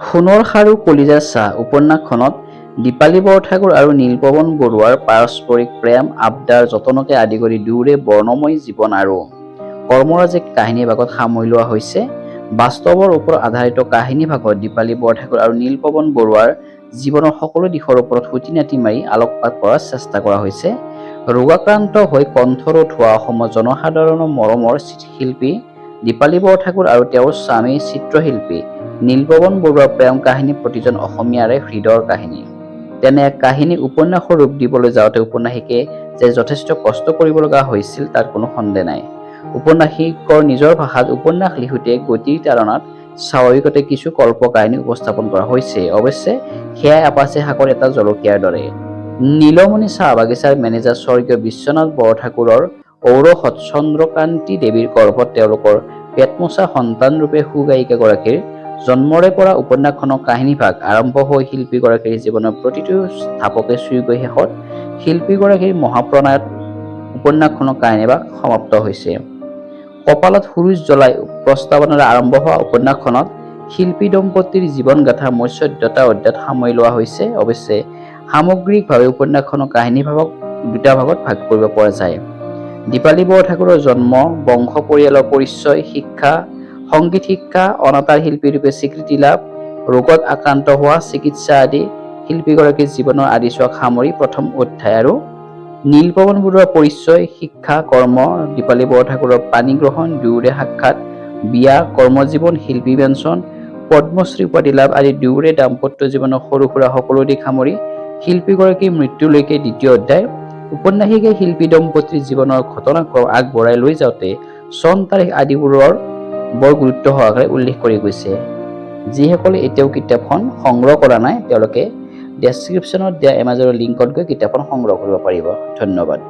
সোণৰ খাৰু কলিজাৰ চাহ উপন্যাসখনত দীপালী বৰঠাকুৰ আৰু নীলপৱন বৰুৱাৰ পাৰস্পৰিক প্ৰেম, আবদাৰ, যতনকে আদি কৰি দুয়োৰে বৰ্ণময় জীৱন আৰু কৰ্মৰাজিক কাহিনীভাগত সামৰি লোৱা হৈছে। বাস্তৱৰ ওপৰত আধাৰিত কাহিনীভাগত দীপালী বৰঠাকুৰ আৰু নীলপৱন বৰুৱাৰ জীৱনৰ সকলো দিশৰ ওপৰত খুঁটি-নাটি মাৰি আলোকপাত কৰাৰ চেষ্টা কৰা হৈছে। ৰোগাক্ৰান্ত হৈ কণ্ঠৰোধ হোৱা অসমৰ জনসাধাৰণৰ মৰমৰ শিল্পী দীপালী বৰঠাকুৰ আৰু তেওঁৰ স্বামী চিত্ৰশিল্পী নীলপৱন বৰুৱাৰ প্ৰেম কাহিনী প্ৰতিজন অসমীয়াৰে হৃদয়ৰ কাহিনী। তেনে এক কাহিনী উপন্যাসৰ ৰূপ দিবলৈ যাওঁতে উপন্যাসিকে যে যথেষ্ট কষ্ট কৰিব লগা হৈছিল তাত কোনো সন্দেহ নাই। ঔপন্যাসিকৰ নিজৰ ভাষাত উপন্যাস লিখোঁতে গতিৰ তাড়নাত স্বাভাৱিকতে কিছু কল্পকাহিনী উপস্থাপন কৰা হৈছে। অৱশ্যে সেয়া এপাচি শাকৰ এটা জলকীয়াৰ দৰে। নীলমণি চাহ বাগিচাৰ মেনেজাৰ স্বৰ্গীয় বিশ্বনাথ বৰঠাকুৰৰ ঔৰসত চন্দ্ৰকান্তি দেৱীৰ গৰ্ভত তেওঁলোকৰ পেটমোচা সন্তানৰূপে সুগায়িকাগৰাকীৰ জন্মৰে পৰা উপন্যাসখনৰ কাহিনীভাগ আৰম্ভ হৈ শিল্পীগৰাকীৰ জীৱনৰ প্ৰতিটো ধাপকে চুই গৈ শেষত শিল্পীগৰাকীৰ মহাপ্ৰণায়ত উপন্যাসখনৰ কাহিনীভাগ সমাপ্ত হৈছে। কপালত সুৰুজ জ্বলাই প্ৰস্তাৱনাৰে আৰম্ভ হোৱা উপন্যাসখনত শিল্পী দম্পতীৰ জীৱনগাথাৰ মুঠ ১৪টা অধ্যায়ত সামৰি লোৱা হৈছে। অৱশ্যে সামগ্ৰিকভাৱে উপন্যাসখনৰ কাহিনীভাগক দুটা ভাগত ভাগ কৰিব পৰা যায়। দীপালী বৰঠাকুৰৰ জন্ম, বংশ পৰিয়ালৰ পৰিচয়, শিক্ষা, সংগীত শিক্ষা, অনাতাঁৰ শিল্পীৰূপে স্বীকৃতি লাভ, ৰোগত আক্ৰান্ত হোৱা, চিকিৎসা আদি শিল্পীগৰাকীৰ জীৱনৰ আদিছোৱাক সামৰি প্ৰথম অধ্যায় আৰু নীলপৱন বৰুৱাৰ পৰিচয়, শিক্ষা, কৰ্ম, দীপালী বৰঠাকুৰৰ পাণিগ্ৰহণ, দুয়োৰে সাক্ষাৎ, বিয়া, কৰ্মজীৱন, শিল্পী পেঞ্চন, পদ্মশ্ৰী উপাধি লাভ আদি দুয়োৰে দাম্পত্য জীৱনৰ সৰু-সুৰা সকলো দিশ সামৰি শিল্পীগৰাকীৰ মৃত্যুলৈকে দ্বিতীয় অধ্যায়। ঔপন্যাসিকে শিল্পী দম্পতীৰ জীৱনৰ ঘটনাক্ৰম আগবঢ়াই লৈ যাওঁতে চন তাৰিখ আদিবোৰৰ বৰ গুৰুত্ব সহকাৰে উল্লেখ কৰি গৈছে। যিসকলে এতিয়াও কিতাপখন সংগ্ৰহ কৰা নাই তেওঁলোকে ডেছক্ৰিপশ্যনত দিয়া এমাজনৰ লিংকত গৈ কিতাপখন সংগ্ৰহ কৰিব পাৰিব। ধন্যবাদ।